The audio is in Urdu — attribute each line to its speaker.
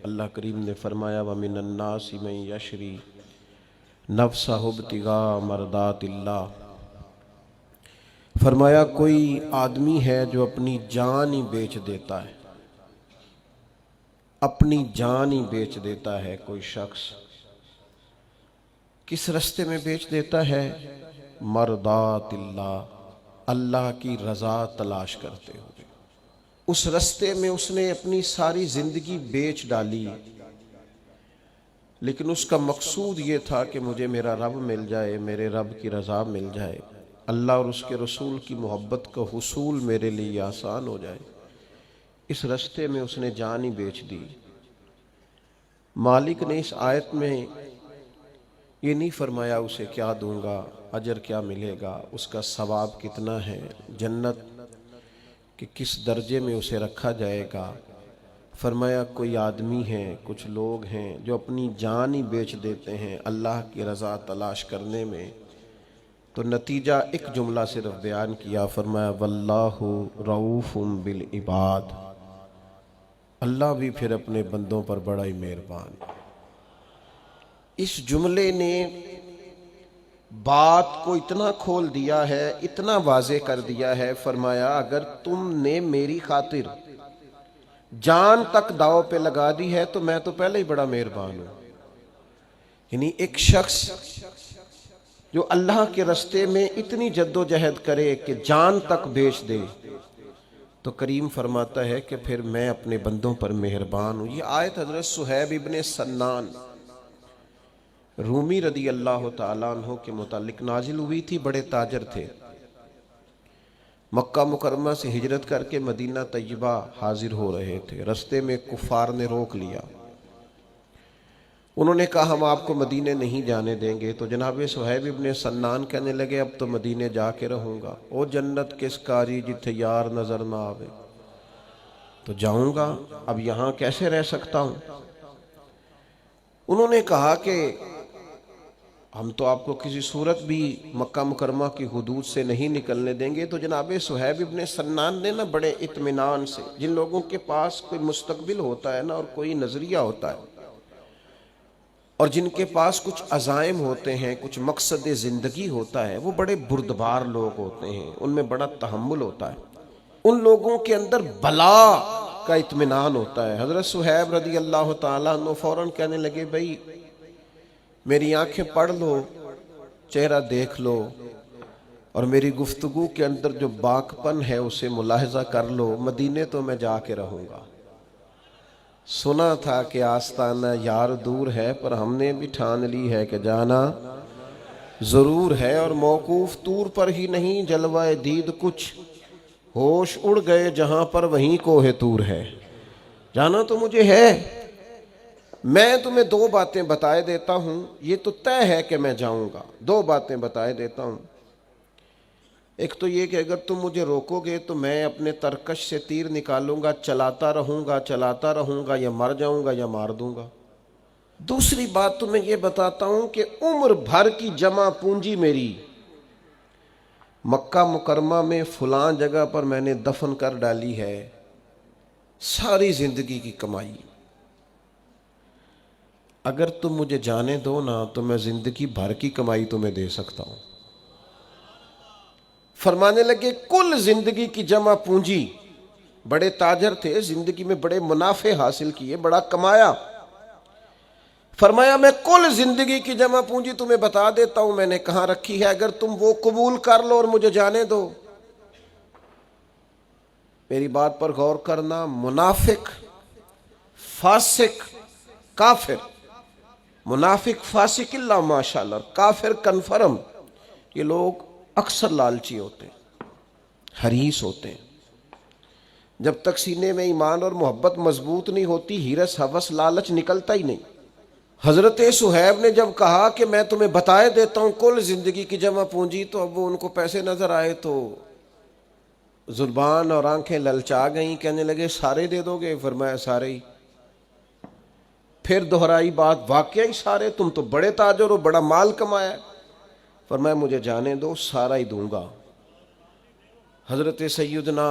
Speaker 1: اللہ کریم نے فرمایا وَمِنَ النَّاسِ مَن يَشْرِي نَفْسَهُ ابْتِغَاءَ مَرْضَاتِ اللَّهِ، فرمایا کوئی آدمی ہے جو اپنی جان ہی بیچ دیتا ہے، اپنی جان ہی بیچ دیتا ہے۔ کوئی شخص کس رستے میں بیچ دیتا ہے؟ مرضات اللہ، اللہ کی رضا تلاش کرتے ہوئے اس رستے میں اس نے اپنی ساری زندگی بیچ ڈالی، لیکن اس کا مقصود یہ تھا کہ مجھے میرا رب مل جائے، میرے رب کی رضا مل جائے، اللہ اور اس کے رسول کی محبت کا حصول میرے لیے آسان ہو جائے۔ اس رستے میں اس نے جان ہی بیچ دی۔ مالک نے اس آیت میں یہ نہیں فرمایا اسے کیا دوں گا، اجر کیا ملے گا، اس کا ثواب کتنا ہے، جنت کہ کس درجے میں اسے رکھا جائے گا۔ فرمایا کوئی آدمی ہیں، کچھ لوگ ہیں جو اپنی جان ہی بیچ دیتے ہیں اللہ کی رضا تلاش کرنے میں۔ تو نتیجہ ایک جملہ صرف بیان کیا، فرمایا واللہ رؤوف بالعباد، اللہ بھی پھر اپنے بندوں پر بڑا ہی مہربان۔ اس جملے نے بات کو اتنا کھول دیا ہے، اتنا واضح کر دیا ہے، فرمایا اگر تم نے میری خاطر جان تک داؤ پہ لگا دی ہے تو میں تو پہلے ہی بڑا مہربان ہوں۔ یعنی ایک شخص جو اللہ کے رستے میں اتنی جد و جہد کرے کہ جان تک بیچ دے، تو کریم فرماتا ہے کہ پھر میں اپنے بندوں پر مہربان ہوں۔ یہ آیت حضرت صہیب ابن سنان رومی رضی اللہ تعالیٰ عنہ کے متعلق نازل ہوئی تھی۔ بڑے تاجر تھے، مکہ مکرمہ سے ہجرت کر کے مدینہ طیبہ حاضر ہو رہے تھے۔ رستے میں کفار نے روک لیا، انہوں نے کہا ہم آپ کو مدینے نہیں جانے دیں گے۔ تو جناب صہیب ابن سنان کہنے لگے اب تو مدینے جا کے رہوں گا، او جنت کس کاری جتھے یار نظر نہ آوے، تو جاؤں گا، اب یہاں کیسے رہ سکتا ہوں۔ انہوں نے کہا کہ ہم تو آپ کو کسی صورت بھی مکہ مکرمہ کی حدود سے نہیں نکلنے دیں گے۔ تو جناب صہیب ابن سنان نے بڑے اطمینان سے، جن لوگوں کے پاس کوئی مستقبل ہوتا ہے اور کوئی نظریہ ہوتا ہے اور جن کے پاس کچھ عزائم ہوتے ہیں، کچھ مقصد زندگی ہوتا ہے، وہ بڑے بردبار لوگ ہوتے ہیں، ان میں بڑا تحمل ہوتا ہے، ان لوگوں کے اندر بلا کا اطمینان ہوتا ہے۔ حضرت صہیب رضی اللہ تعالیٰ عنہ فوراً کہنے لگے بھائی میری آنکھیں پڑھ لو، چہرہ دیکھ لو، اور میری گفتگو کے اندر جو باکپن ہے اسے ملاحظہ کر لو، مدینے تو میں جا کے رہوں گا۔ سنا تھا کہ آستانہ یار دور ہے، پر ہم نے بھی ٹھان لی ہے کہ جانا ضرور ہے، اور موقوف طور پر ہی نہیں جلوہ دید کچھ ہوش اڑ گئے جہاں پر وہیں کوہ طور ہے۔ جانا تو مجھے ہے، میں تمہیں دو باتیں بتائے دیتا ہوں، یہ تو طے ہے کہ میں جاؤں گا۔ دو باتیں بتائے دیتا ہوں، ایک تو یہ کہ اگر تم مجھے روکو گے تو میں اپنے ترکش سے تیر نکالوں گا، چلاتا رہوں گا، یا مر جاؤں گا یا مار دوں گا۔ دوسری بات تمہیں یہ بتاتا ہوں کہ عمر بھر کی جمع پونجی میری مکہ مکرمہ میں فلاں جگہ پر میں نے دفن کر ڈالی ہے، ساری زندگی کی کمائی۔ اگر تم مجھے جانے دو نا تو میں زندگی بھر کی کمائی تمہیں دے سکتا ہوں۔ فرمانے لگے کل زندگی کی جمع پونجی، بڑے تاجر تھے، زندگی میں بڑے منافع حاصل کیے، بڑا کمایا۔ فرمایا میں کل زندگی کی جمع پونجی تمہیں بتا دیتا ہوں میں نے کہاں رکھی ہے، اگر تم وہ قبول کر لو اور مجھے جانے دو۔ میری بات پر غور کرنا، منافق، فاسق، کافر، منافق فاسق اللہ ماشاءاللہ، کافر کنفرم، یہ لوگ اکثر لالچی ہوتے ہیں، حریص ہوتے ہیں۔ جب تک سینے میں ایمان اور محبت مضبوط نہیں ہوتی، ہرس ہوس لالچ نکلتا ہی نہیں۔ حضرت صہیب نے جب کہا کہ میں تمہیں بتائے دیتا ہوں کل زندگی کی جمع پونجی، تو اب وہ ان کو پیسے نظر آئے تو زبان اور آنکھیں للچا گئیں، کہنے لگے سارے دے دو گے؟ فرمایا سارے ہی۔ پھر دہرائی بات، واقعی سارے؟ تم تو بڑے تاجر ہو، بڑا مال کمایا ہے۔ فرمایا مجھے جانے دو، سارا ہی دوں گا۔ حضرت سیدنا